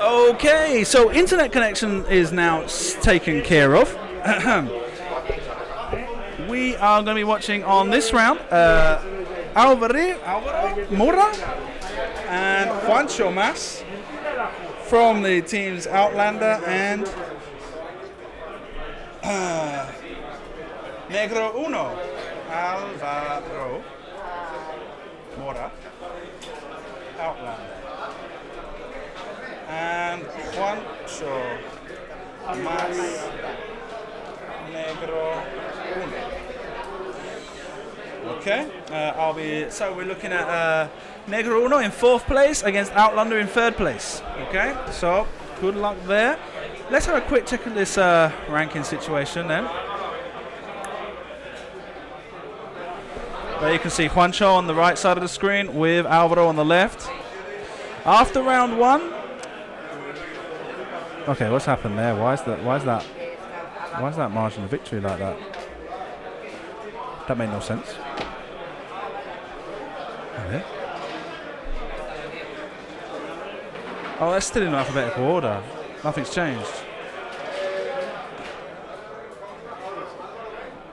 Okay, so internet connection is now taken care of. We are going to be watching on this round Alvaro, Mora, and Juancho Mas from the teams Outlander and Negro Uno. Alvaro, Mora, Outlander. And Juancho Mas Negro Uno. Okay, so we're looking at Negro Uno in 4th place against Outlander in 3rd place. Okay, so good luck there. Let's have a quick check at this ranking situation then. There you can see Juancho on the right side of the screen with Alvaro on the left. After round 1. Okay, what's happened there? Why is that margin of victory like that? That made no sense. Okay. Oh, that's still in alphabetical order. Nothing's changed.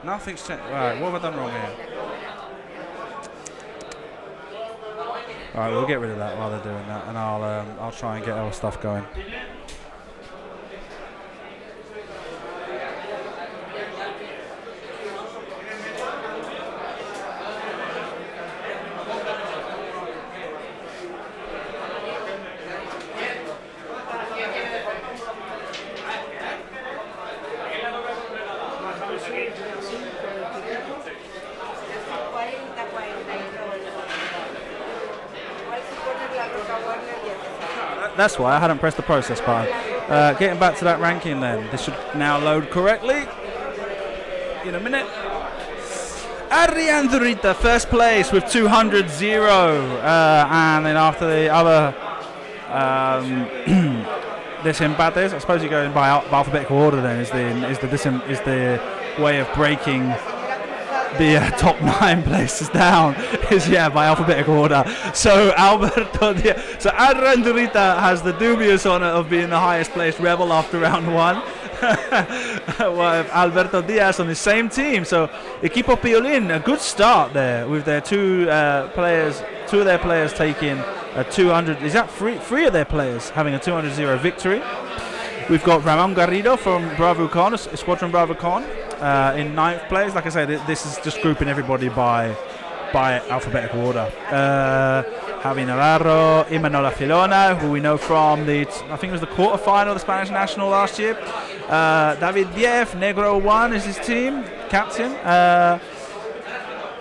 Nothing's changed. Right, what have I done wrong here? Alright, we'll get rid of that while they're doing that, and I'll try and get our stuff going. That's why I hadn't pressed the process button. Getting back to that ranking then. This should now load correctly. In a minute. Ariandurita, 1st place with 200-0. And then after the other desempates, I suppose you go in by alphabetical order then is the way of breaking the top 9 places down is by alphabetical order. So Ariandurita has the dubious honor of being the highest placed rebel after round 1. With Alberto Diaz on the same team. So Equipo Piolín, a good start there with their two of their players taking a 200. Is that three of their players having a 200-0 victory? We've got Ramon Garrido from Bravo Con, Squadron Bravo Con, in 9th place. Like I said, this is just grouping everybody by alphabetical order. Javi Navarro, Imanola Filona, who we know from I think it was the quarterfinal of the Spanish National last year. David Dief, Negro 1 is his team, captain.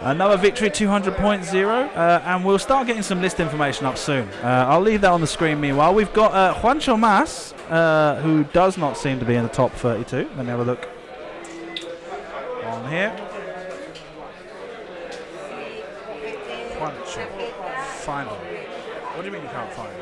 Another victory, 200.0, and we'll start getting some list information up soon. I'll leave that on the screen meanwhile. We've got Juancho Mas, who does not seem to be in the top 32. Let me have a look on here. Juancho, find him. What do you mean you can't find him?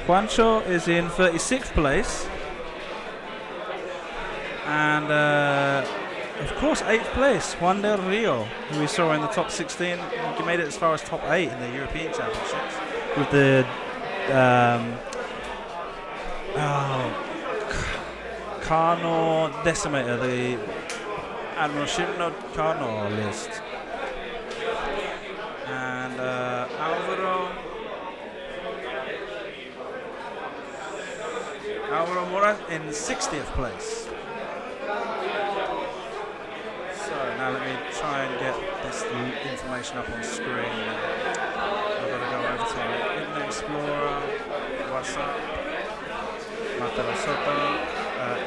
Juancho is in 36th place, and of course 8th place Juan del Rio, who we saw in the top 16. He made it as far as top 8 in the European Championships with the Kano Decimator, the Admiral Shipno Kano list, and Alvaro Mora in 60th place. So now let me try and get this information up on screen. I've got to go over to Internet Explorer. What's up? Mateo Soto.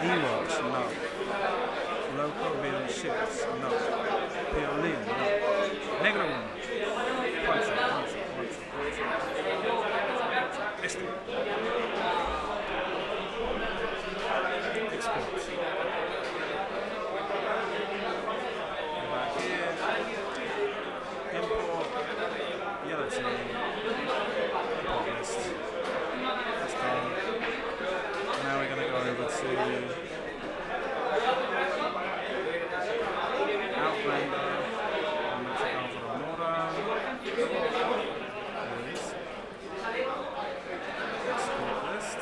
Ewoks, no. Loco Real Ships, no. Piolín, no. Negro 1. Juancho. Este. Export. Back here. Import. Yellow team. Import list. That's done. Now we're going to go over to Outlander. I'm going to take Alvaro Mora. There it is. Export list.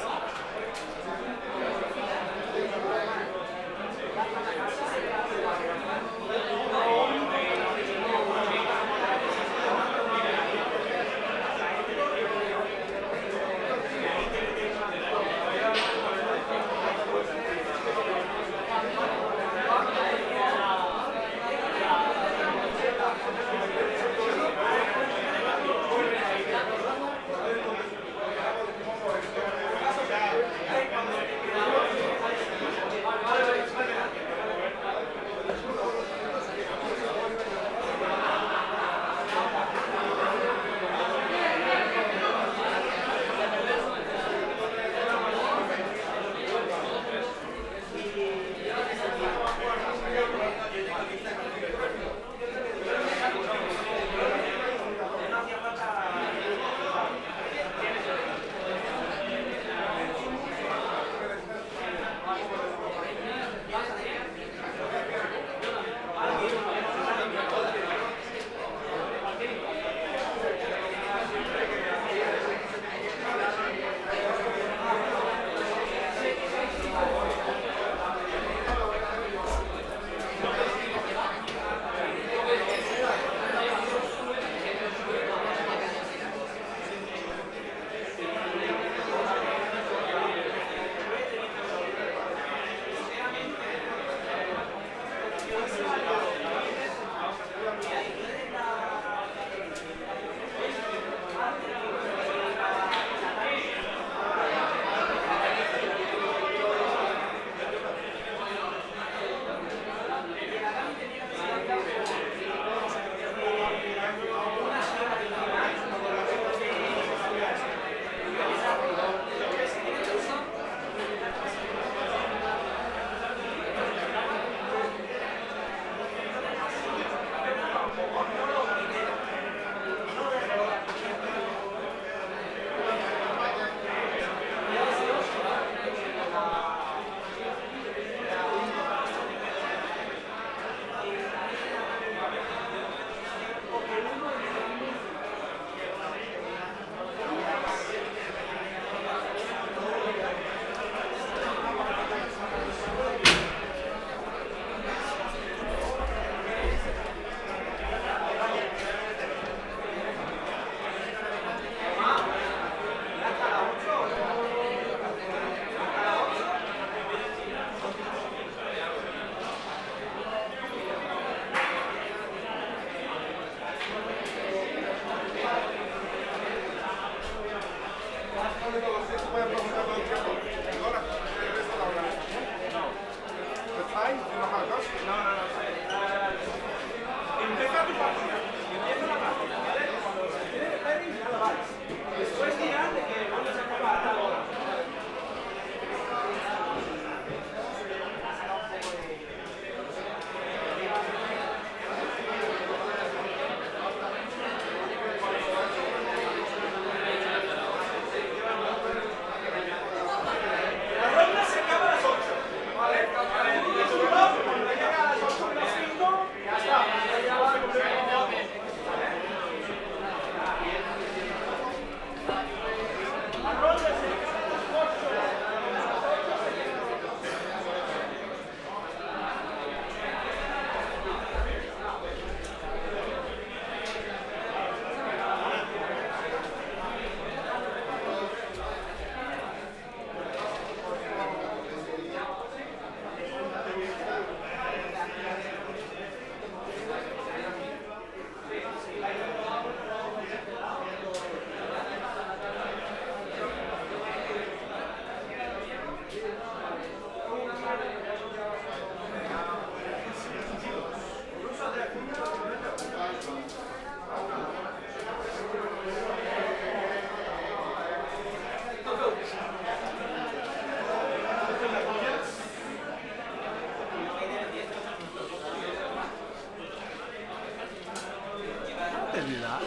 They do that.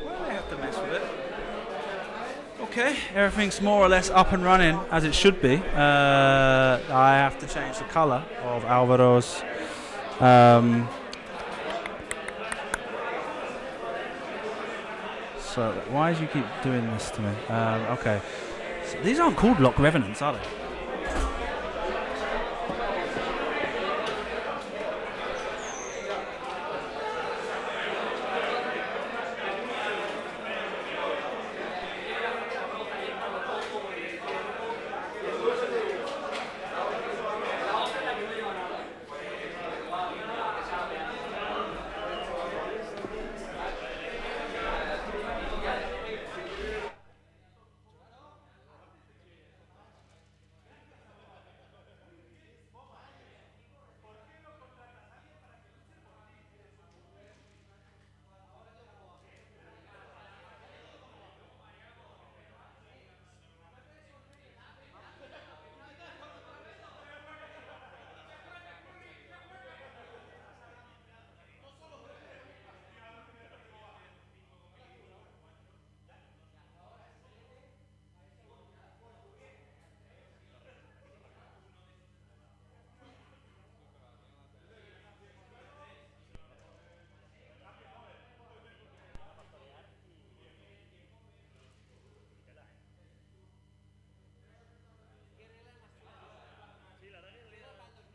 Why do they have to mess with it? Okay, everything's more or less up and running as it should be. I have to change the color of Alvaro's. So why do you keep doing this to me? Okay, so these aren't called lock revenants, are they?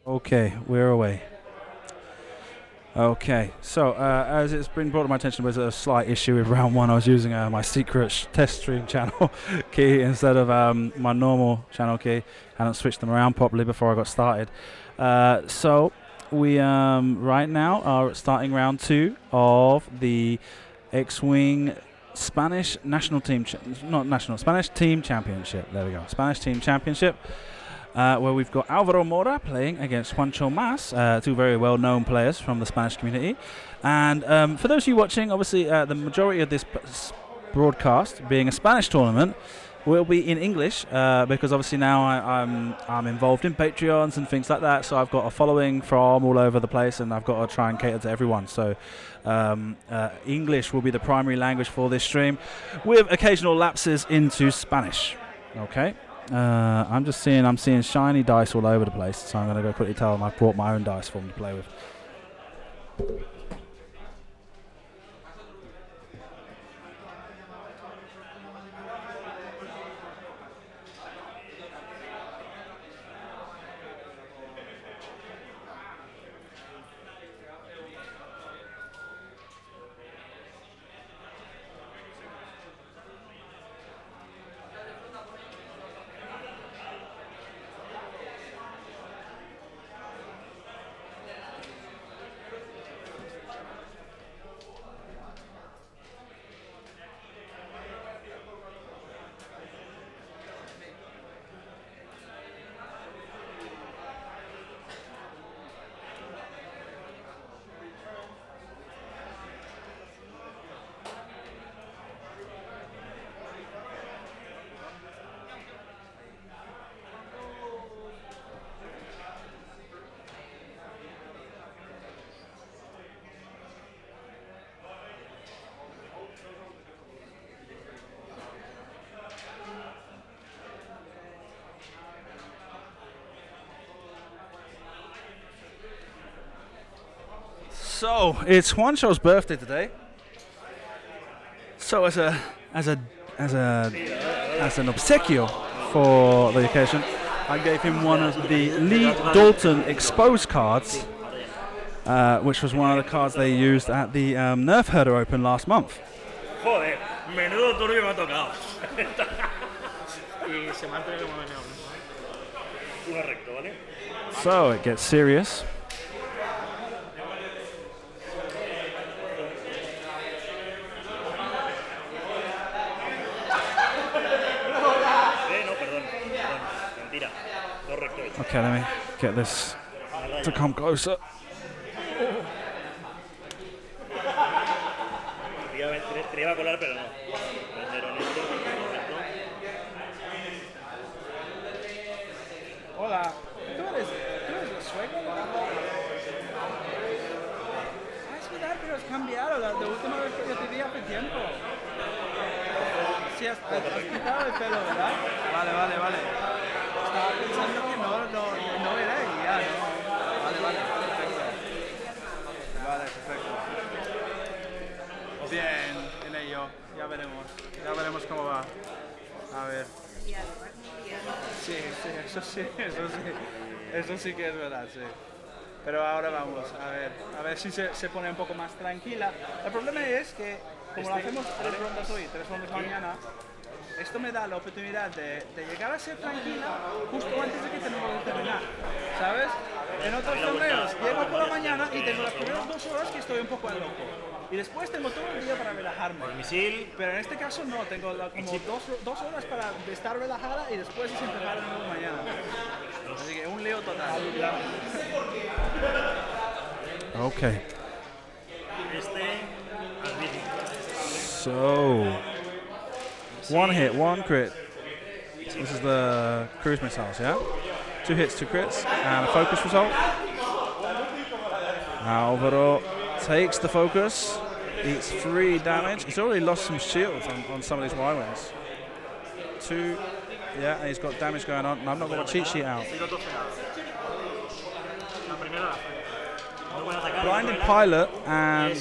Okay, we're away. Okay, so as it's been brought to my attention, there was a slight issue with round one. I was using my secret test stream channel key instead of my normal channel key. I hadn't switched them around properly before I got started. So we right now are starting round two of the X-Wing Spanish national team, Spanish team championship. There we go, Spanish team championship. Where we've got Alvaro Mora playing against Juancho Mas, two very well-known players from the Spanish community. And for those of you watching, obviously the majority of this broadcast, being a Spanish tournament, will be in English because obviously now I'm involved in Patreons and things like that. So I've got a following from all over the place, and I've got to try and cater to everyone. So English will be the primary language for this stream, with occasional lapses into Spanish. Okay. I'm seeing shiny dice all over the place, so I'm going to go quickly tell them I've brought my own dice for them to play with. So it's Juancho's birthday today. So as an obsequio for the occasion, I gave him one of the Lee Dalton exposed cards, which was one of the cards they used at the Nerf Herder Open last month. Joder, menudo turbio me ha tocado. So it gets serious. Okay, let me get this to come closer. Te iba a colar, pero no. Pero en esto, Hola, ¿tú eres sueco? Ah, es verdad, pero has cambiado la última vez que yo te vi hace tiempo. Sí, has quitado el pelo, ¿verdad? Vale. Estaba pensando que no era y ya, ¿no? Vale, perfecto. Bien, en ello, ya veremos cómo va. A ver. Sí, eso sí que es verdad, sí. Pero ahora vamos, a ver si se pone un poco más tranquila. El problema es que, como lo hacemos 3 rondas hoy, 3 rondas mañana, esto me da la oportunidad de llegar a ser tranquila justo antes de que tenemos que terminar, ¿sabes? En otros torneos llego por la mañana y tengo las primeras 2 horas que estoy un poco al loco. Y después tengo todo el día para relajarme. Pero en este caso no, tengo como 2 horas para estar relajada y después es empezar de nuevo mañana. Así que un lío total. Okay. So, 1 hit, 1 crit. This is the cruise missiles, yeah? 2 hits, 2 crits, and a focus result. Alvaro takes the focus, eats 3 damage. He's already lost some shields on some of these Y-wings. 2, yeah, and he's got damage going on. I've not got a cheat sheet out. Blinded pilot and...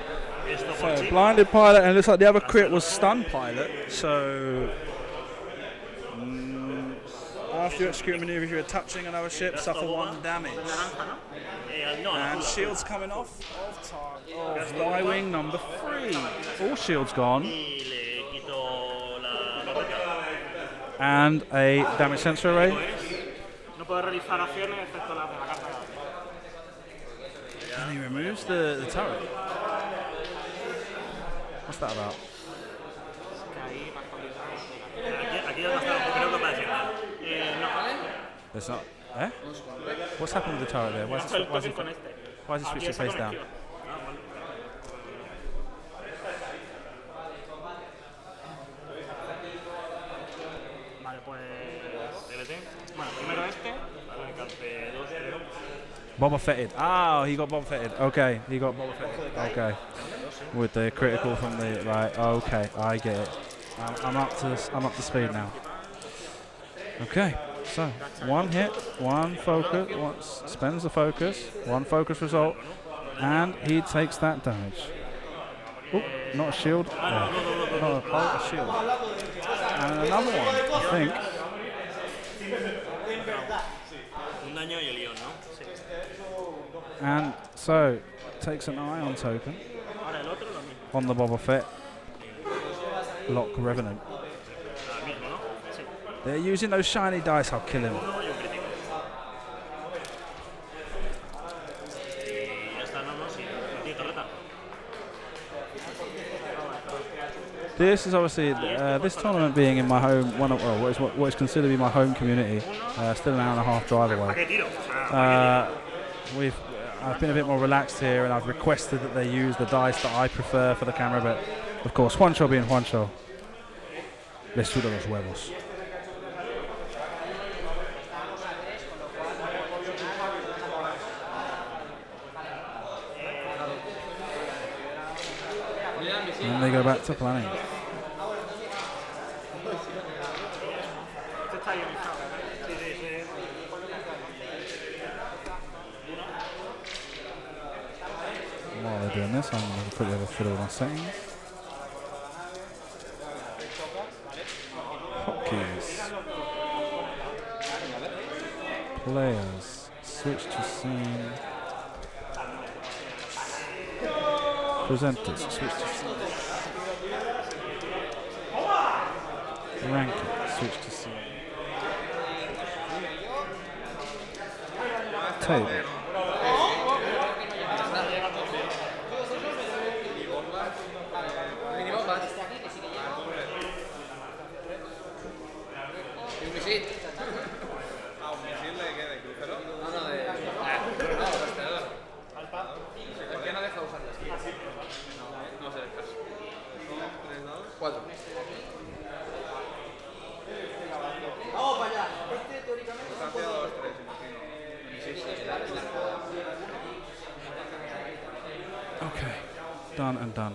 So blinded pilot, and it looks like the other crit was stun pilot. So after you execute maneuvers, you're touching another ship, suffer 1 damage. And shields coming off of Y-wing number 3. All shields gone. And a damage sensor array. And he removes the turret. What's that about? There's not. Eh? What's happened with the turret there? Why is he switching face down? Boba Fetted. Oh, he got Boba Fetted. Okay, he got Boba Fetted. Okay. With the critical from the right. Okay, I get it. I'm up to speed now. Okay, so 1 hit, 1 focus, spends the focus, 1 focus result, and he takes that damage. Oh, not a shield. Not a shield. And another one, I think. And so takes an ion token on the Boba Fett. Lock Revenant. They're using those shiny dice, I'll kill him. This is obviously, this tournament being in my home, what is considered to be my home community, still an hour and a half drive away. I've been a bit more relaxed here, and I've requested that they use the dice that I prefer for the camera, but of course, Juancho being Juancho, les suda los huevos. And they go back to planning. While they're doing this, I'm going to quickly have a fiddle with my settings. Hotkeys. Players. Switch to scene. Presenters. Switch to scene. Ranking. Switch to scene. Table. Okay, done and done.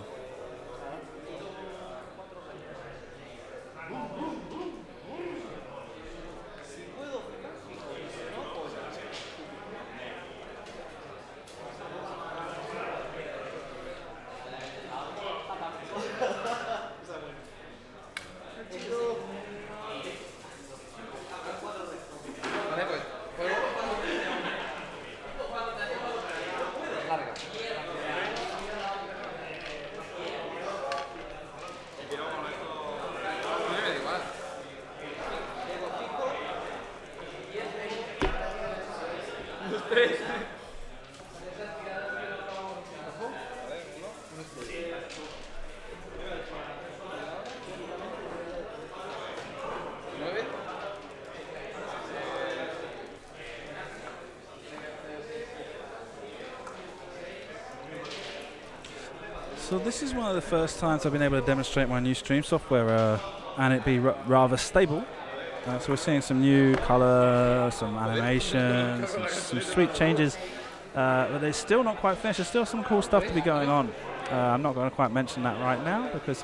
So this is one of the first times I've been able to demonstrate my new stream software and it be rather stable. So we're seeing some new color, some animations, some sweet changes, but they're still not quite finished. There's still some cool stuff to be going on. I'm not going to quite mention that right now because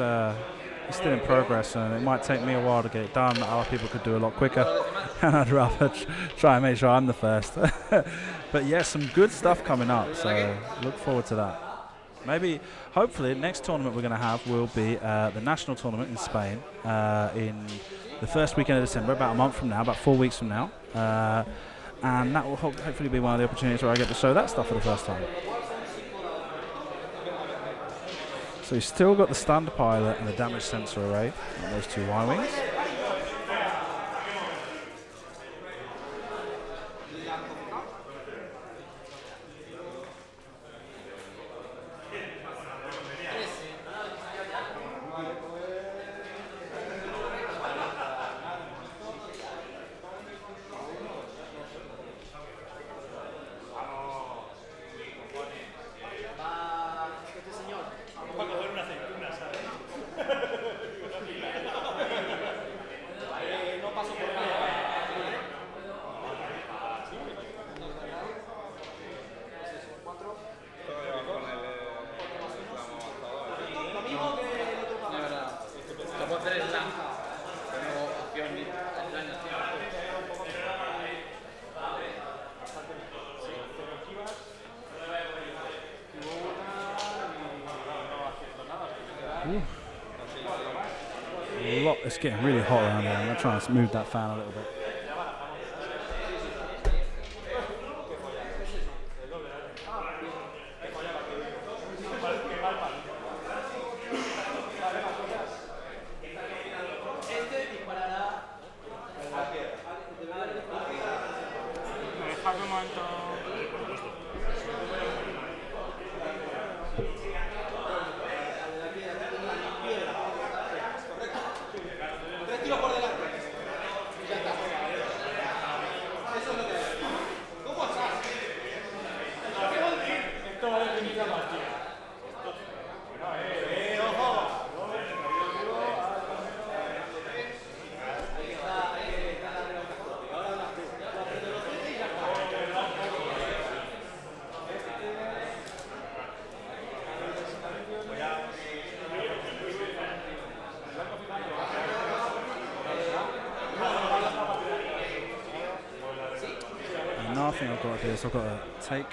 it's still in progress and it might take me a while to get it done. Other people could do a lot quicker and I'd rather try and make sure I'm the first. But yeah, some good stuff coming up, so look forward to that. Maybe, hopefully, the next tournament we're going to have will be the national tournament in Spain in the first weekend of December, about a month from now, about 4 weeks from now. And that will hopefully be one of the opportunities where I get to show that stuff for the first time. So you've still got the standard pilot and the damage sensor array on those two Y-wings. It's getting really hot around here. I'm going to try and move that fan a little bit. Another thing I've got to do is I've got to take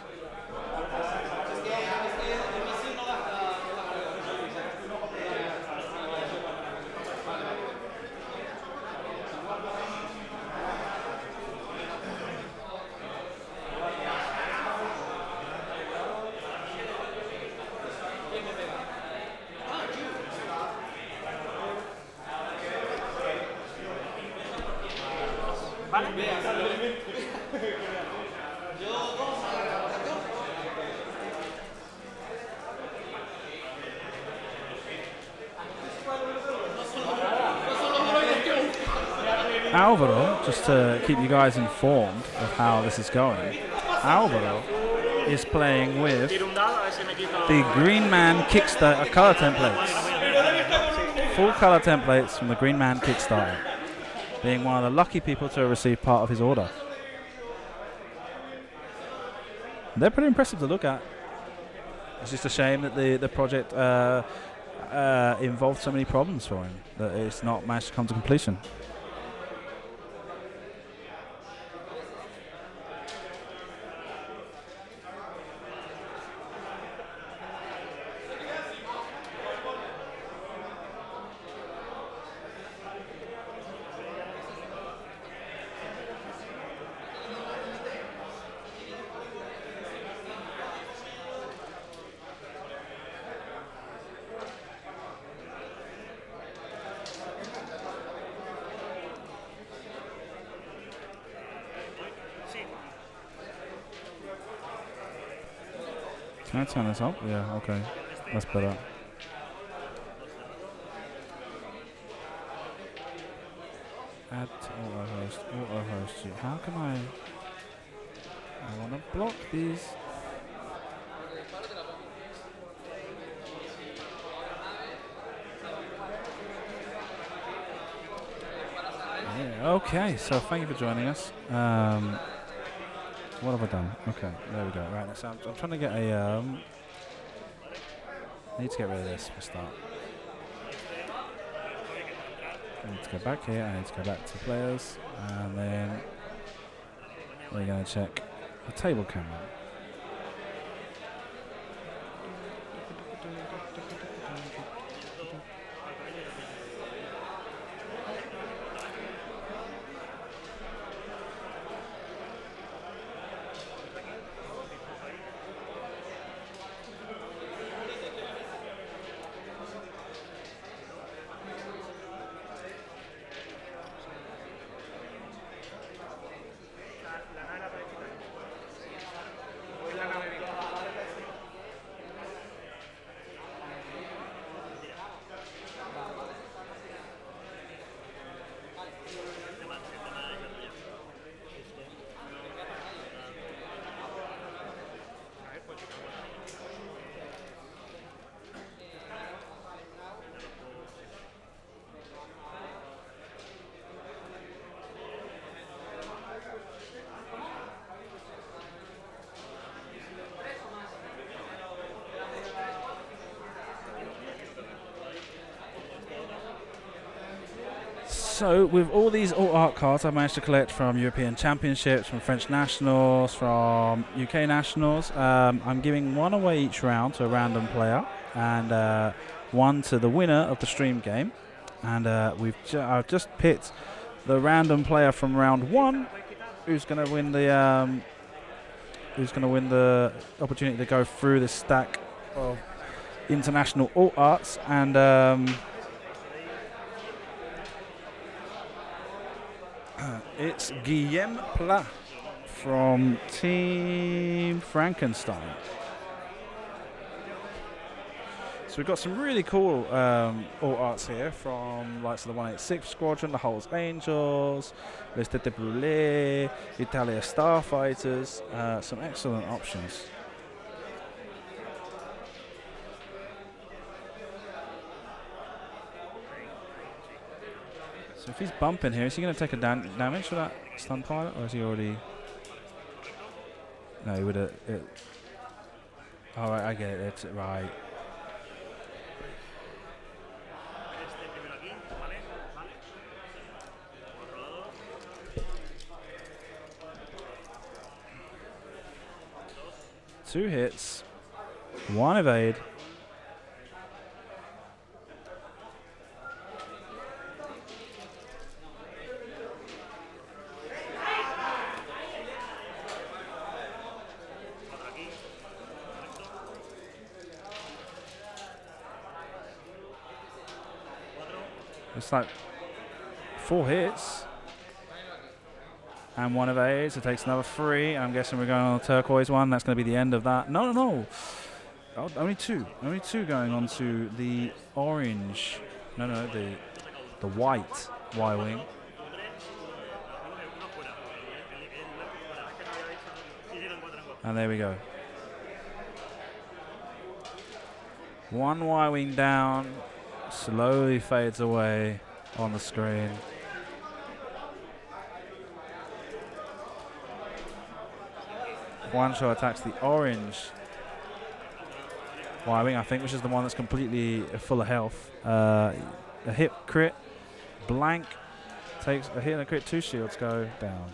Alvaro, just to keep you guys informed of how this is going, Alvaro is playing with the Green Man Kickstarter color templates. Full color templates from the Green Man Kickstarter, being one of the lucky people to receive part of his order. They're pretty impressive to look at. It's just a shame that the project involved so many problems for him that it's not managed to come to completion. Can I turn this up? Yeah, okay. That's better. Add to auto host you. How can I want to block these. Yeah, okay, so thank you for joining us. What have I done? Okay, there we go. Right, so I'm trying to get a. I need to get rid of this for start. I need to go back here. I need to go back to players, and then we're going to check the table camera. So, with all these alt art cards I managed to collect from European Championships, from French Nationals, from UK Nationals, I'm giving one away each round to a random player, and one to the winner of the stream game. And I've just picked the random player from round one, who's going to win the opportunity to go through this stack of international alt arts. And it's Guillaume Plat from Team Frankenstein. So we've got some really cool alt arts here from likes of the 186th Squadron, the Hulls Angels, Les Têtes Brûlées, Italia Starfighters. Some excellent options. So if he's bumping here, is he going to take a damage for that stun pilot, or is he already? No, he would have. All right, I get it. It's right. Two hits, one evade. It's like 4 hits and one evade, so it takes another 3. I'm guessing we're going on the turquoise one. That's going to be the end of that. No. Oh, only two going on to the orange. No, the white Y-wing. And there we go. One Y-wing down. Slowly fades away on the screen. Juancho attacks the orange Y-wing, I think, which is the one that's completely full of health. A hit crit, blank, takes a hit and a crit, 2 shields go down.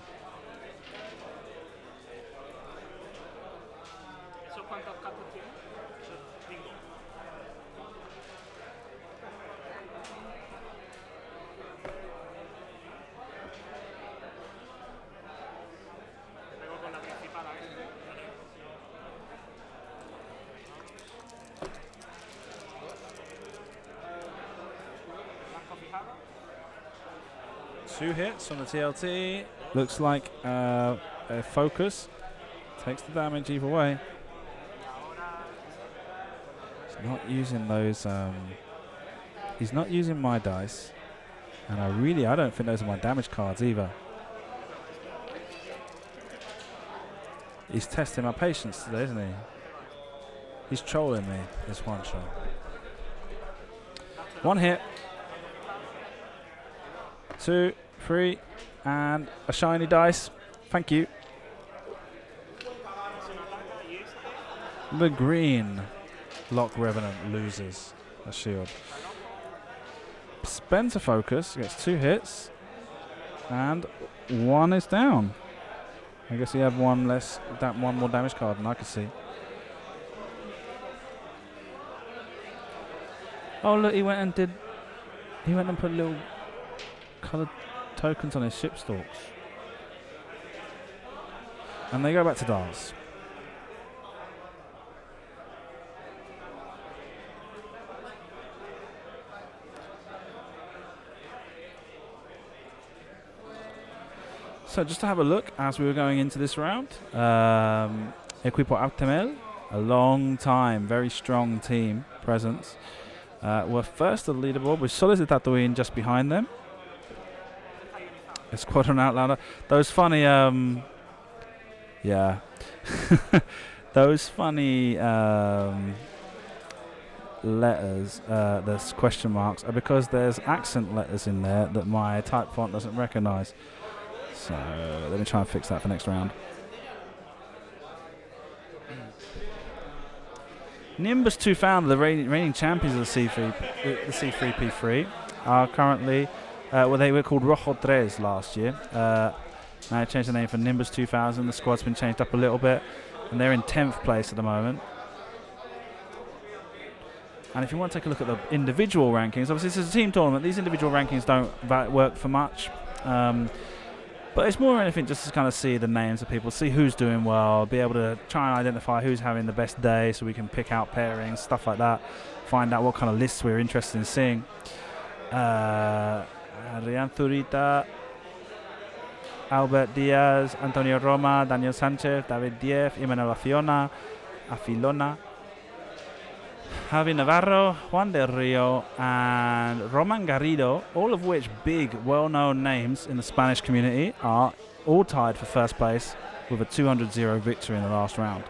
Two hits on the TLT. Looks like a focus. Takes the damage either way. He's not using those. He's not using my dice. And I don't think those are my damage cards either. He's testing my patience today, isn't he? He's trolling me, this Juancho. 1 hit. 2, 3, and a shiny dice. Thank you. The green Lock Revenant loses a shield. Spends a focus, gets 2 hits, and 1 is down. I guess he had one more damage card than I could see. Oh look, he went and put little coloured tokens on his ship stalks. And they go back to dance. So just to have a look as we were going into this round, Equipo Aptemel, a long time, very strong team presence, were first on the leaderboard with Soles de Tatooine just behind them. A Squadron Outlander. Those funny, yeah, those funny letters, there's question marks, are because there's accent letters in there that my type font doesn't recognise. So let me try and fix that for next round. Nimbus 2000, the reigning champions of the C3P3, are currently, well, they were called Rojo Tres last year. Now they changed the name for Nimbus 2000. The squad's been changed up a little bit, and they're in 10th place at the moment. And if you want to take a look at the individual rankings, obviously this is a team tournament. These individual rankings don't work for much. But it's more anything just to kind of see the names of people, see who's doing well, be able to try and identify who's having the best day so we can pick out pairings, stuff like that, find out what kind of lists we're interested in seeing. Rian Zurita, Albert Diaz, Antonio Roma, Daniel Sanchez, David Diez, Imanol Afilona, Javi Navarro, Juan del Rio, and Roman Garrido, all of which big, well-known names in the Spanish community, are all tied for first place with a 200-0 victory in the last round.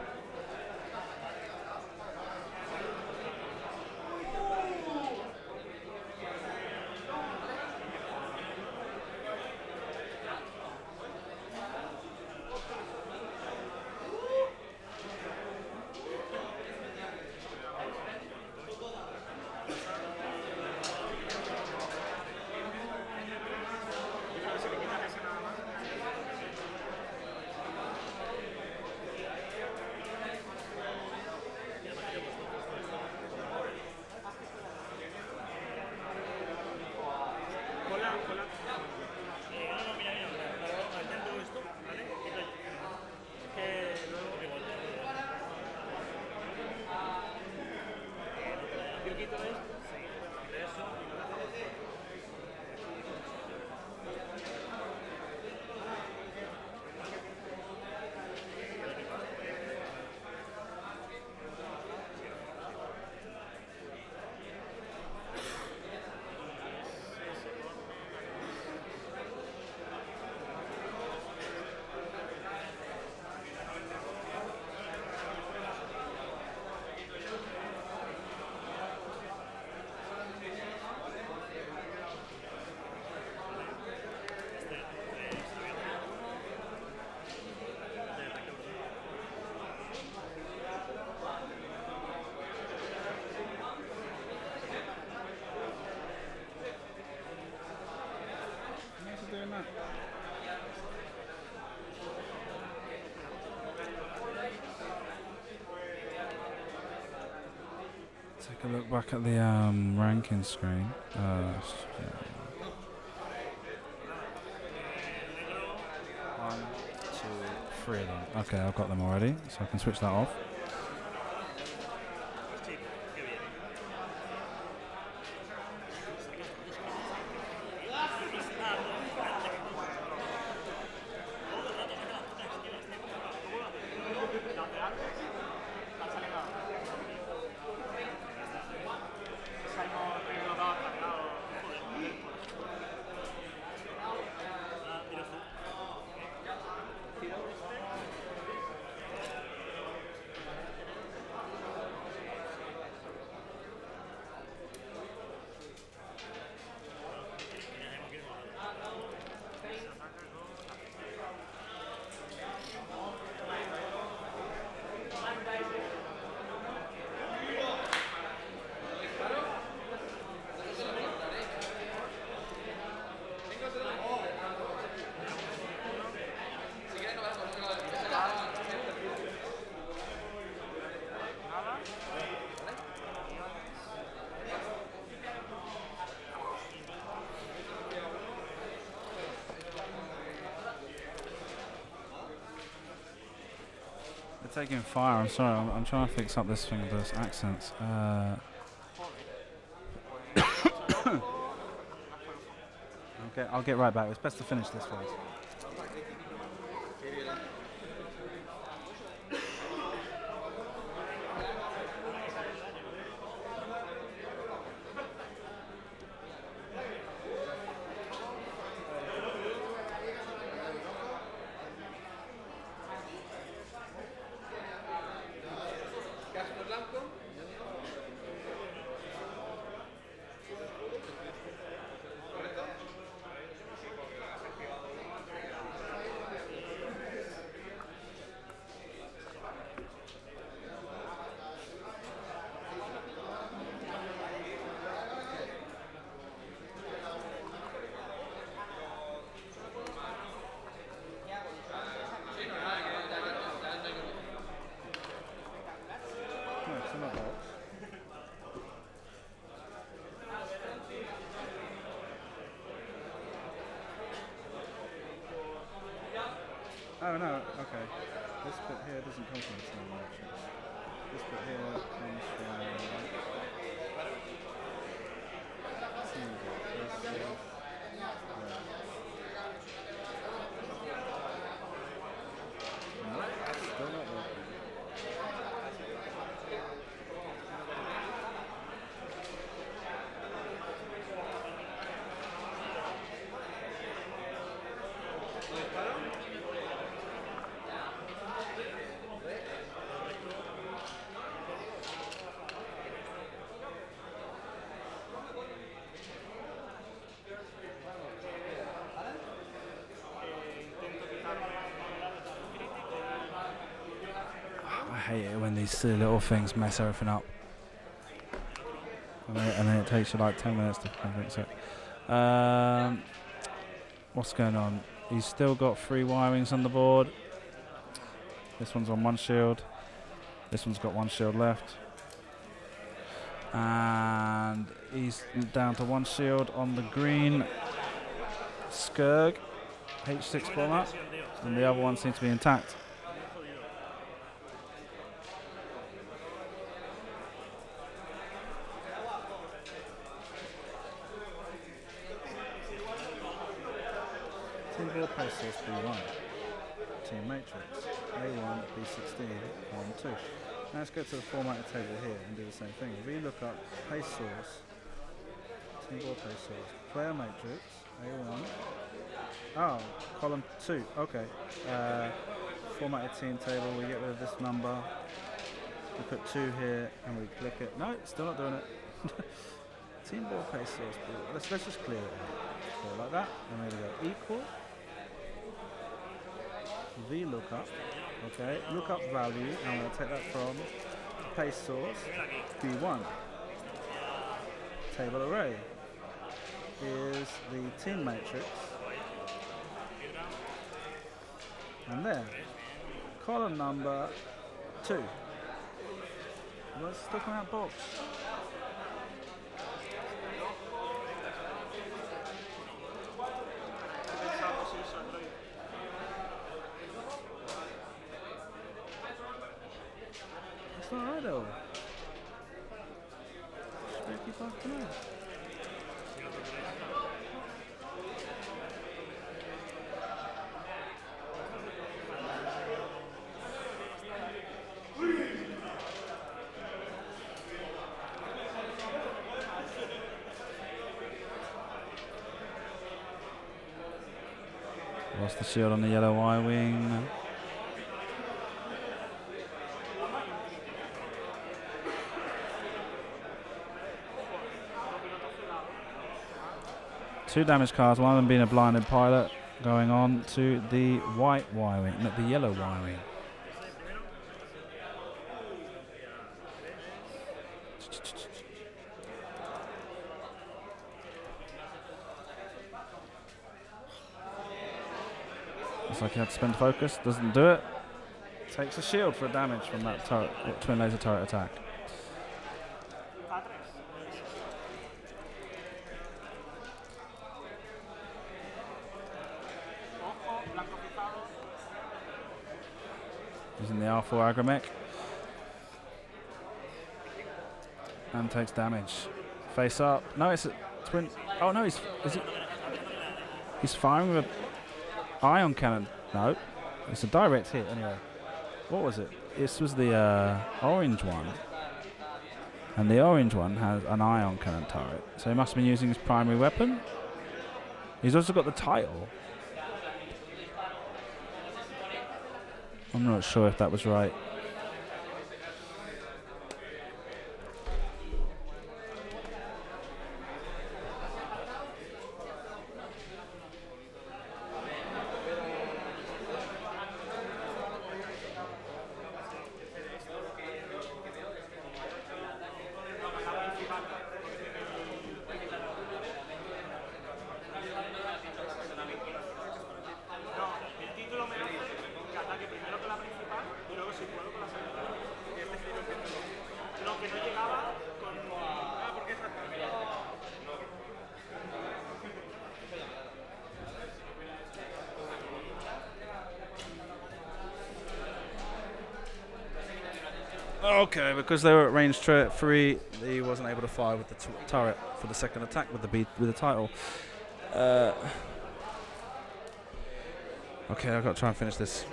Take a look back at the ranking screen. Yeah. 1, 2, 3 of them. Okay, I've got them already, so I can switch that off. They're taking fire. I'm sorry. I'm trying to fix up this thing with those accents. Okay, I'll get right back. It's best to finish this first. Oh no, okay. This bit here doesn't come from the same matrix. This bit here comes from still not working. I hate it when these silly little things mess everything up. And then it takes you like 10 minutes to fix it. What's going on? He's still got 3 wirings on the board. This one's on 1 shield. This one's got 1 shield left. And he's down to 1 shield on the green Skurg H6 bomber. And the other one seems to be intact. Team board post source B1, team matrix, A1, B16, 1, 2. Now let's go to the formatted table here and do the same thing. VLOOKUP, paste source, team board paste source, player matrix, A1, oh, column 2, okay. Formatted team table, we get rid of this number, we put 2 here and we click it. No, still not doing it. Team board paste source, let's just clear it out. So like that, and then we go equal. VLOOKUP, okay, lookup value, and I'm going to take that from paste source B1. Table array is the team matrix, and then column number 2. Let's stick on that box. It's alright though. 55 tonight. Lost the shield on the yellow Y-wing. Two damage cards, one of them being a blinded pilot, going on to the white Y-wing, not the yellow Y-wing. Looks like he had to spend focus, doesn't do it. Takes a shield for damage from that turret, twin laser turret attack. Using the R4 agromech. And takes damage. Face up. No, it's a twin. Oh no, he's firing with a ion cannon. No, it's a direct hit anyway. What was it? This was the orange one. And the orange one has an ion cannon turret. So he must have been using his primary weapon. He's also got the title. I'm not sure if that was right. Okay, because they were at range 3, he wasn't able to fire with the turret for the second attack with the title. Okay, I've got to try and finish this.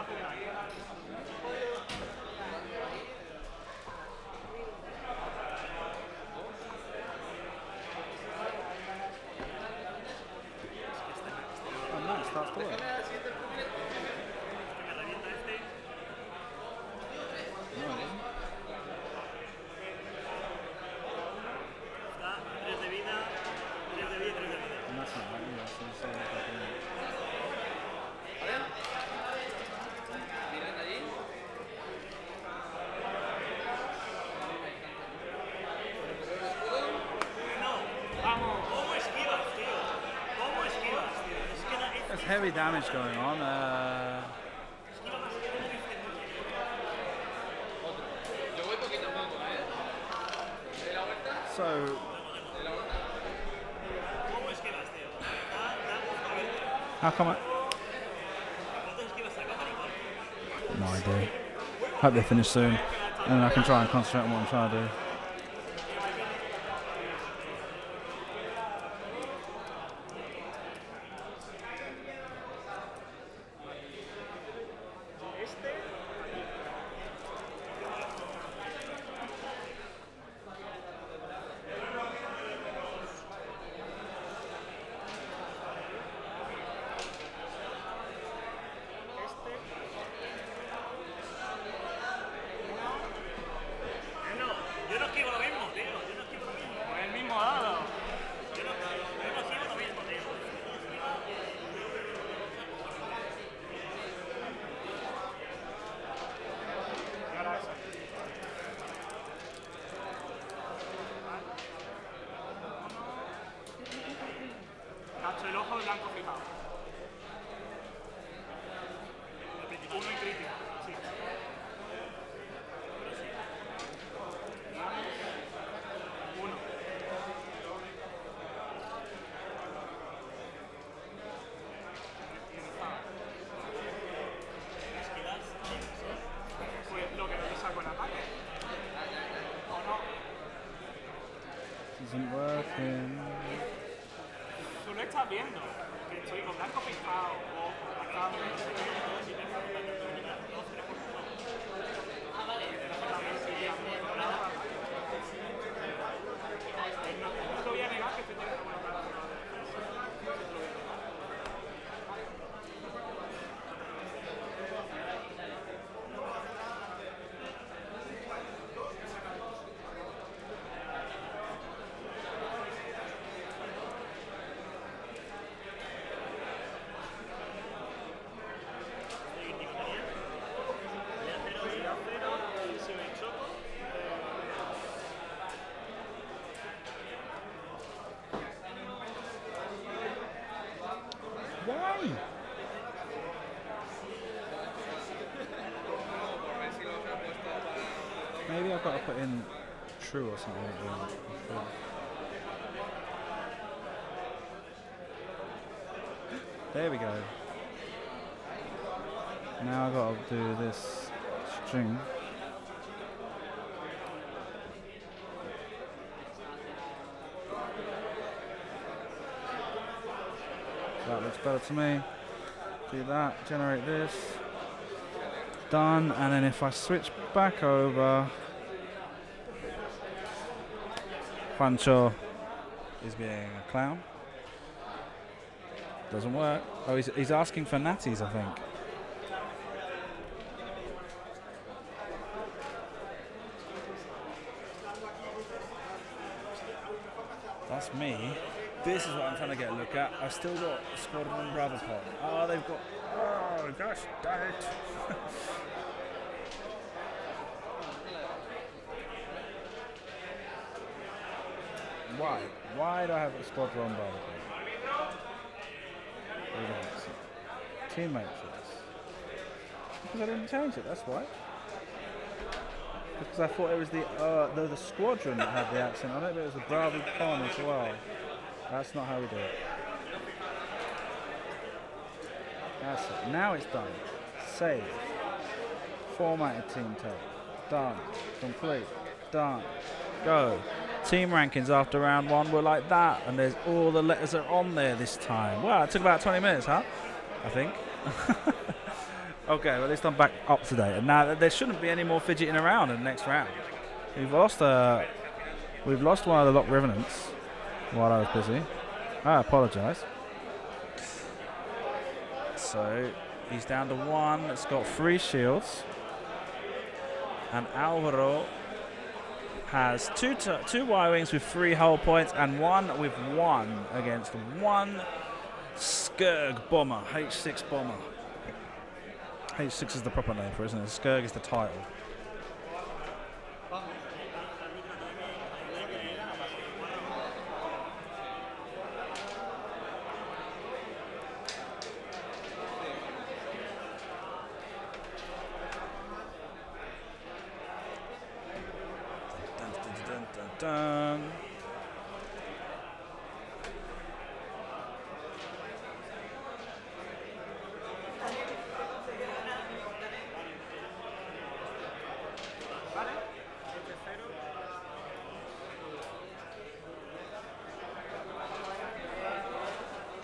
Oh, nice, starts to work. There's heavy damage going on. So how come I? No idea. Hope they finish soon, and then I can try and concentrate on what I'm trying to do. El ojo blanco fijado. Uno y crítico, sí. Uno. Pues lo que le saco el ataque. ¿O no? Isn't working. Tú lo estás viendo, que estoy con blanco fijado, ojo, acá, no te voy a negar que estoy teniendo buena práctica. Why? Maybe I've got to put in true or something like that. There we go. Now I've got to do this string. That looks better to me. Do that, generate this. Done, and then if I switch back over, Juancho is being a clown. Doesn't work. Oh, he's asking for natties, I think. That's me. This is what I'm trying to get a look at. I've still got Squadron Bravo Pod. Oh, they've got... Oh, gosh, damn it. Why? Why do I have a Squadron Bravo Pod? Teammates. Because I didn't change it, that's why. Because I thought it was the Squadron that had the accent on it, but it was the Bravo Con as well. That's not how we do it. That's it. Now it's done. Save. Formatted team tape. Done. Complete. Done. Go. Team rankings after round one were like that, and there's all the letters are on there this time. Wow, it took about 20 minutes, huh? I think. Okay, well, at least I'm back up to date. And now there shouldn't be any more fidgeting around in the next round. We've lost one of the Lock Revenants while I was busy. I apologise. So he's down to 1. It's got 3 shields. And Alvaro has two Y-Wings with 3 hull points and 1 with 1 against 1 Skurg bomber, H6 bomber. H6 is the proper name for it, isn't it? Skurg is the title. Dun.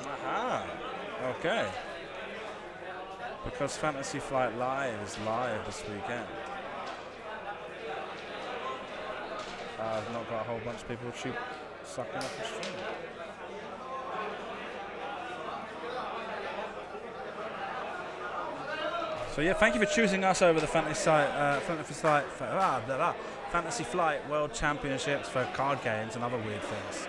Aha. Okay. Because Fantasy Flight Live is live this weekend. I've not got a whole bunch of people sucking off the stream. So yeah, thank you for choosing us over the Fantasy Flight World Championships for card games and other weird things.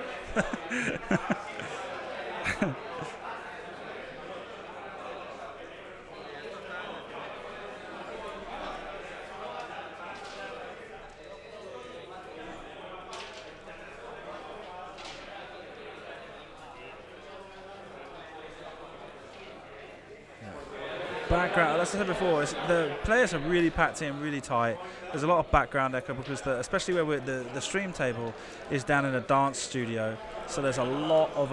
Background, as I said before, the players are really packed in, really tight. There's a lot of background echo because, especially where the stream table is down in a dance studio, so there's a lot of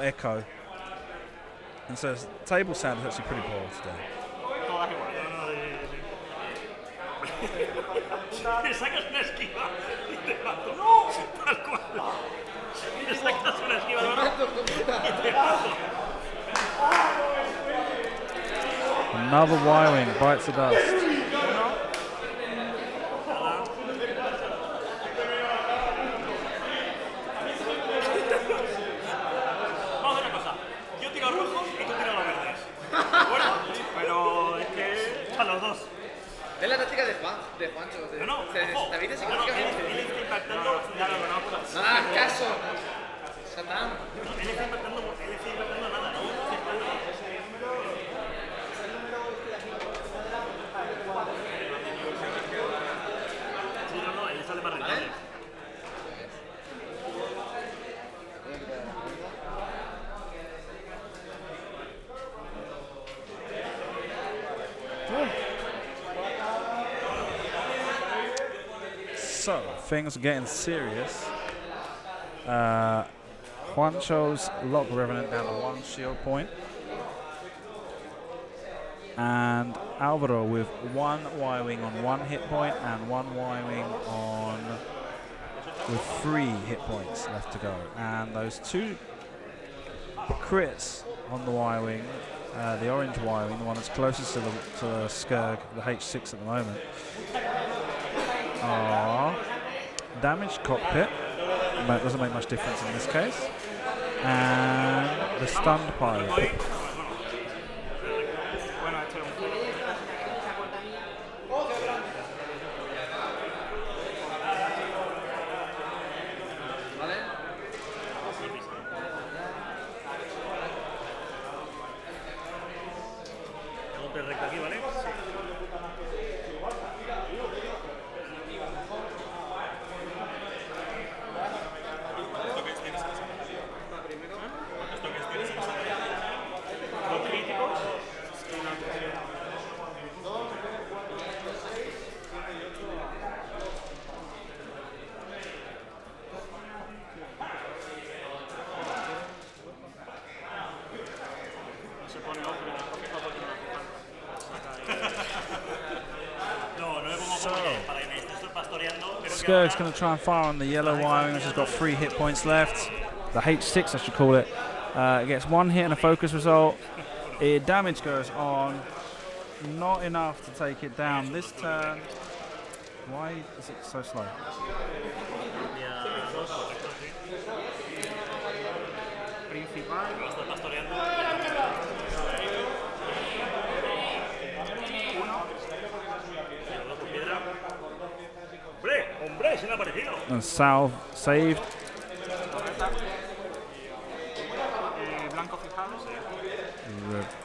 echo, and so table sound is actually pretty poor today. Le sacas una esquiva y te mato. ¡No! Tal cual. Le sacas una esquiva, Alvaro, y te mato. Another Y-Wing bites the dust. Vamos a hacer una cosa. Yo tiro a rojos y tú tiras a los verdes. Bueno, pero es que a los dos. Es la táctica de Juancho. No, Se desestabiliza psicológicamente. él está impactando. Ya lo conozco. No hagas caso. Satán. Él está impactando nada. ¿No? Sí, no, él sale más rentable. So, things are getting serious. Juancho's Lock Revenant down to 1 shield point. And Alvaro with 1 Y-Wing on 1 hit point and 1 Y-Wing with 3 hit points left to go. And those 2 crits on the Y-Wing, the orange Y-Wing, the one that's closest to the Skurg, the H6 at the moment, damaged cockpit, but it doesn't make much difference in this case, and the stunned pilot. Skurg's going to try and fire on the yellow Y-Wing, which has got 3 hit points left. The H6, I should call it. Gets one hit and a focus result. Damage goes on. Not enough to take it down this turn. Why is it so slow? Hombre, se le ha parecido. And Salve saved. Blanco fijado.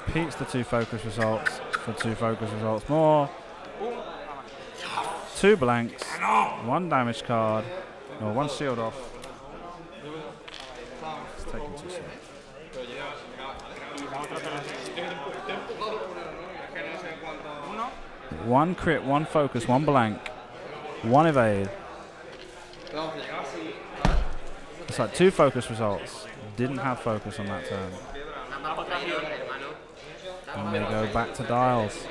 Repeats the 2 focus results for 2 focus results more. 2 blanks, 1 damage card, or 1 shield off. It's taking too slow. 1 crit, 1 focus, 1 blank, 1 evade. It's like 2 focus results. Didn't have focus on that turn. And they go back to dials.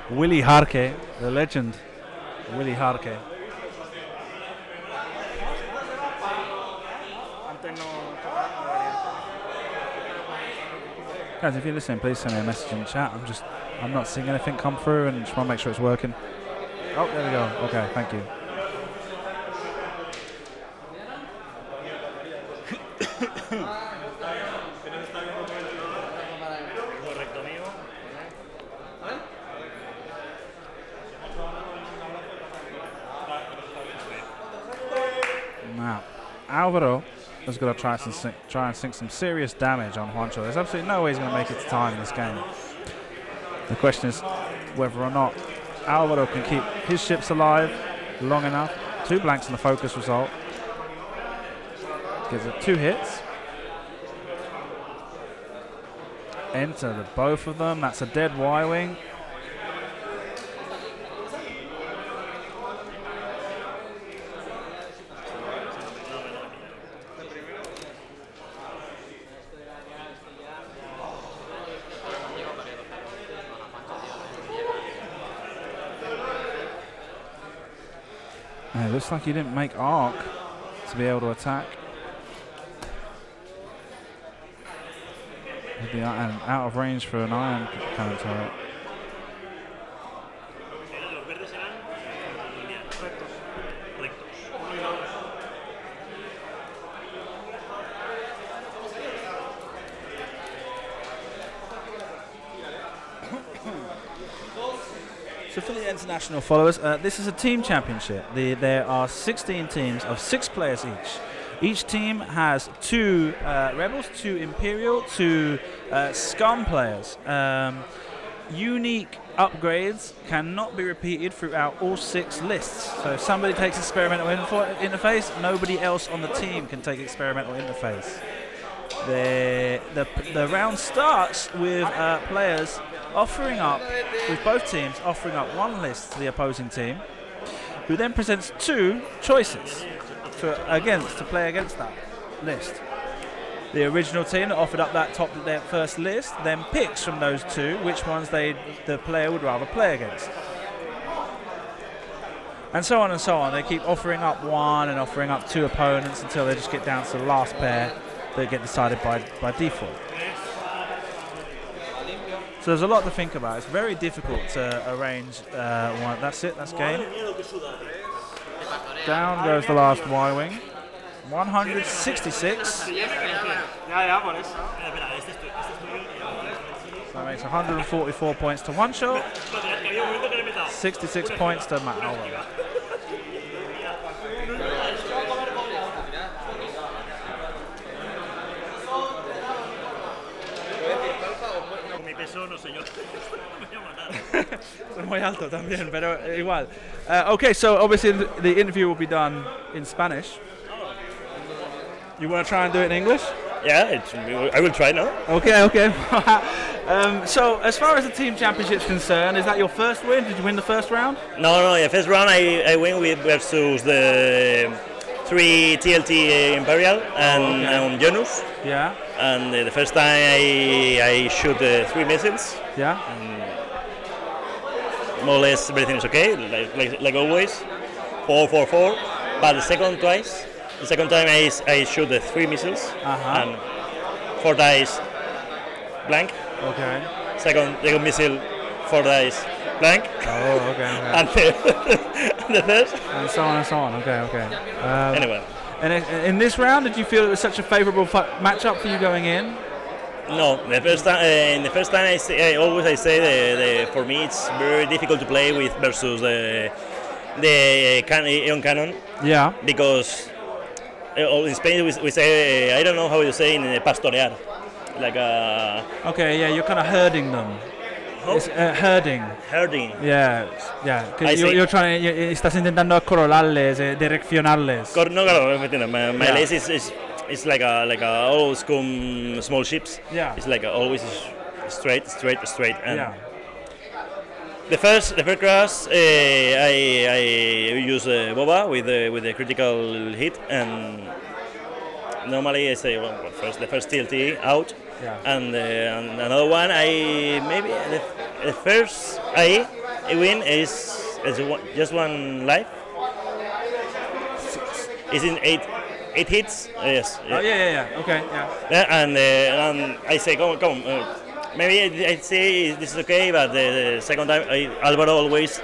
Willy Jarque, the legend, Willy Jarque. Guys, if you're listening, please send me a message in the chat. I'm not seeing anything come through, and just want to make sure it's working. Oh, there we go. Okay, thank you. Now, Alvaro is going to try and sink some serious damage on Juancho. There's absolutely no way he's going to make it to time in this game. The question is whether or not Alvaro can keep his ships alive long enough. 2 blanks in the focus result. Gives it 2 hits. Enter the both of them. That's a dead Y-wing. It looks like he didn't make arc to be able to attack. He'd be out of range for an iron cannon turret. So for the international followers, this is a team championship. There are 16 teams of 6 players each. Each team has 2 Rebels, 2 Imperial, 2 Scum players. Unique upgrades cannot be repeated throughout all 6 lists. So if somebody takes experimental interface, nobody else on the team can take experimental interface. The round starts with players offering up, with both teams offering up 1 list to the opposing team, who then presents 2 choices. to play against that list. The original team that offered up their first list then picks from those two which ones the player would rather play against. And so on and so on. They keep offering up one and offering up two opponents until they just get down to the last pair that get decided by default. So there's a lot to think about. It's very difficult to arrange one. That's it, that's game. Down goes the last Y-wing. 166. Ya, por eso. So that makes 144 points to Juancho. 66 points to Matt Alvaro. Muy alto también, pero igual. Okay, so obviously the interview will be done in Spanish. You want to try and do it in English? Yeah, I will try now. Okay. So as far as the team championship's concerned, is that your first win? Did you win the first round? No, the first round I win with versus the 3 TLT Imperial and Janus. Yeah. And the first time I shoot 3 missiles. Yeah. More or less everything is okay, like always. 4-4-4. But the second time I shoot 3 missiles and 4 dice blank. Okay. Second missile, 4 dice blank. Oh, okay. And the third. And so on and so on. Okay. Anyway. And in this round, did you feel it was such a favourable matchup for you going in? No, the first time I say for me it's very difficult to play with versus the Eon Cannon. Yeah. Because in Spain we say I don't know how you say in pastorear, like Okay, yeah, you're kind of herding them. It's, herding. Herding. Yeah. You're trying. Estás intentando acorralarles, direccionarles. No, claro, my lace is like a old school small ships. Yeah. It's like always straight. And yeah. The first cross, I use Boba with the critical hit, and normally I say the first TLT out, and another one the first I win is just 1 life. It's in 8 hits. Yes. Oh yeah. Okay. Yeah. And I say come. Maybe I say this is okay, but the second time Alvaro always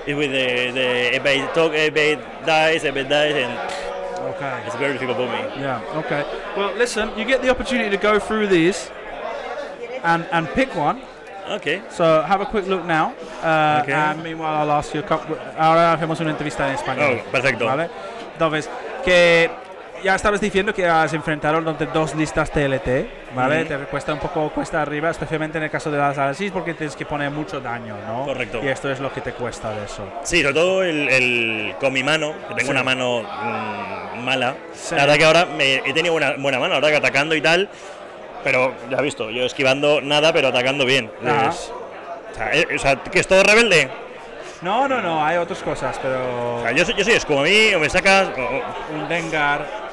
is with the evade dice, and okay. It's very difficult for me. Yeah. Okay. Well, listen, you get the opportunity to go through these and pick one. Okay. So have a quick look now. Okay. And meanwhile, I'll ask you a couple. Ahora hacemos una entrevista en español. Oh, perfecto. Vale. Entonces, que ya estabas diciendo que se enfrentaron donde 2 listas TLT, ¿vale? Te cuesta un poco cuesta arriba, especialmente en el caso de las alas porque tienes que poner mucho daño, ¿no? Correcto. Y esto es lo que te cuesta de eso. Sí, sobre todo con mi mano, que tengo una mano mala. Sí. La verdad que ahora he tenido una buena mano, ahora que atacando y tal, pero ya has visto, yo esquivando nada, pero atacando bien. O sea, que es todo rebelde. No, hay otras cosas, pero... O sea, yo soy como a mí, o me sacas... un Dengar.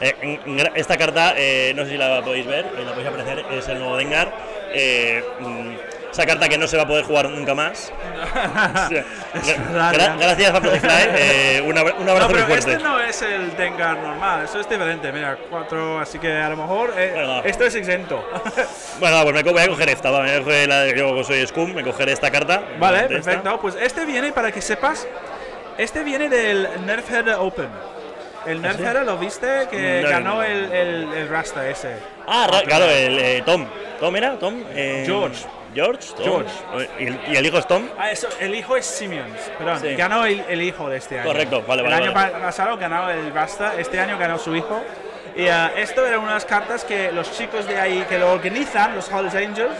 Esta carta, no sé si la podéis ver, la podéis apreciar, es el nuevo Dengar. Esa carta que no se va a poder jugar nunca más. Gracias, Fly. Un abrazo muy fuerte. Este no es el Dengar normal, eso es diferente. Mira, 4, así que a lo mejor esto es exento. Bueno, pues voy a coger esta. Yo soy Scum, me cogeré esta carta. Vale, perfecto. Pues este viene, para que sepas, este viene del Nerf Header Open. El Nerf Header, ¿lo viste? Que ganó el Rasta ese. Claro, el Tom. ¿Tom era? ¿Tom? George. George. ¿Y el hijo es Tom? Eso, el hijo es Simmons, perdón, Sí. ganó el hijo de este año. Correcto, vale. El año pasado ganó el Rasta, este año ganó su hijo. Y esto eran unas cartas que los chicos de ahí que lo organizan, los Hells Angels,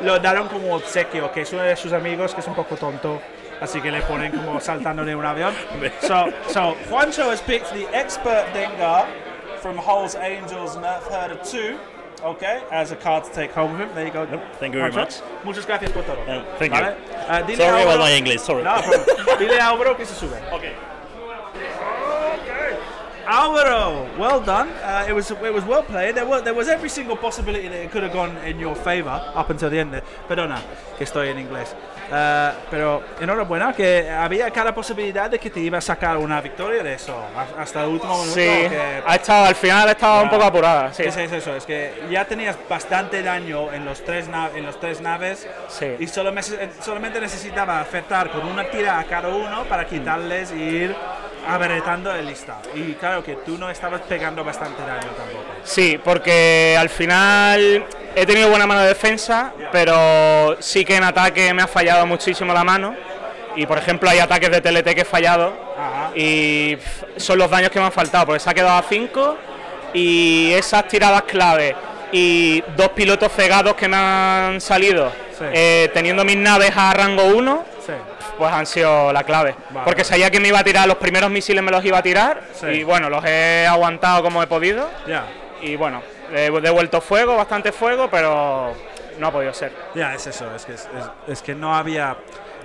lo daron como obsequio, que es uno de sus amigos que es un poco tonto, así que le ponen como saltando de un avión. So Juancho has picked the Expert Dengar from Hulls Angels Nerf Herder 2. Okay, as a card to take home with him. There you go. Thank you very much. Muchas gracias por todo. Thank ¿Vale? you. Sorry about my English, sorry. No, pero dile a Alvaro que se sube. Okay. Alvaro, well done. It was well played. There was every single possibility that it could have gone in your favor up until the end. Perdona, que estoy en inglés. Pero enhorabuena, que había cada posibilidad de que te iba a sacar una victoria de eso hasta el último minuto. Sí, Que, al final estaba un poco apurada. Sí. es eso, es que ya tenías bastante daño en los tres naves Sí. y solamente necesitaba acertar con una tira a cada uno para quitarles y ir aberretando el lista. Y claro que tú no estabas pegando bastante daño tampoco. Sí, porque al final he tenido buena mano de defensa, pero sí que en ataque me ha fallado muchísimo la mano. Y por ejemplo hay ataques de TLT que he fallado. Ajá. Y son los daños que me han faltado, porque se ha quedado a 5 y esas tiradas clave y 2 pilotos cegados que me han salido teniendo mis naves a rango 1, pues han sido la clave. Vale. Porque sabía que me iba a tirar, los primeros misiles me los iba a tirar y bueno, los he aguantado como he podido. Y bueno, he devuelto fuego, bastante fuego, pero no ha podido ser. Es eso, es que no había...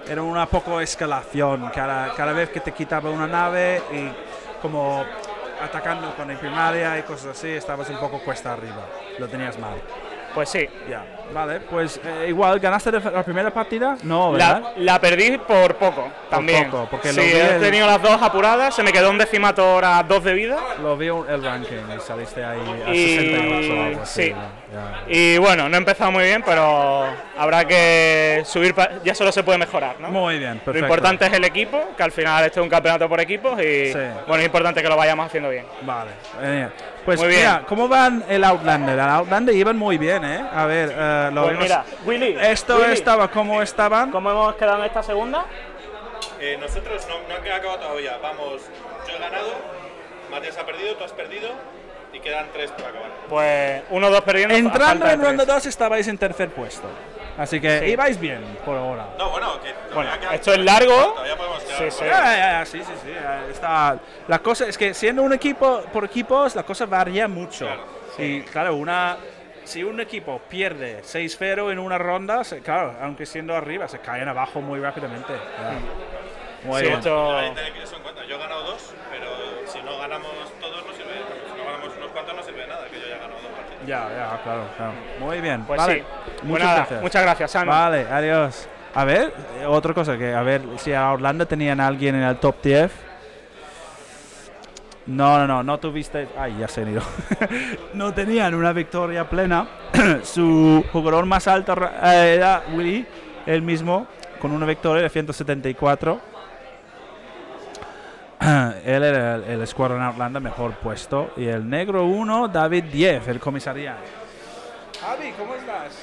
Era una poco escalación cada vez que te quitaba una nave y como atacando con la primaria y cosas así, estabas un poco cuesta arriba, lo tenías mal. Pues sí. Vale, pues igual, ¿ganaste la primera partida? No, ¿verdad? La perdí por poco, también. Por poco, porque sí, he tenido las dos apuradas, se me quedó un decimator a 2 de vida. Lo vi el ranking y saliste ahí a 68 o algo así. Sí. Y bueno, no he empezado muy bien, pero habrá que subir, ya solo se puede mejorar, ¿no? Muy bien, perfecto. Lo importante es el equipo, que al final este es un campeonato por equipos y bueno, es importante que lo vayamos haciendo bien. Vale, genial. Pues muy bien. Mira, ¿cómo van el Outlander? El Outlander iban muy bien, ¿eh? A ver, lo pues vemos. mira, Willy, Estaba, ¿cómo estaban? ¿Cómo hemos quedado en esta segunda? Nosotros no han acabado todavía. Vamos, yo he ganado, Matías ha perdido, tú has perdido y quedan 3 por acabar. Pues 1-2 perdiendo. Entrando en ronda 2 2 estabais en tercer puesto. Así que ibais bien por ahora. No, bueno, que bueno, queda, esto es largo. Todavía podemos quedar. Sí. Sí. Está, la cosa es que siendo un equipo por equipos, la cosa varía mucho. Claro. Y claro, si un equipo pierde 6-0 en una ronda, claro, aunque siendo arriba, se caen abajo muy rápidamente. Muy bien. Hay que tener eso en cuenta. Yo he ganado 2, pero si no ganamos todos no sirve. Si no ganamos unos cuantos no sirve de nada, que yo haya ganado 2 partidas. Claro. Muy bien. Pues vale. sí. Muchas gracias, Sam. Vale, adiós. A ver, otra cosa, que a ver si a Orlando tenían a alguien en el top 10. No tuviste... Ay, ya se han ido. No tenían una victoria plena. Su jugador más alto era Willy, él mismo, con una victoria de 174. Él era el Squadron Outlander mejor puesto. Y el negro 1, David 10, el comisariado. Javi, ¿cómo estás?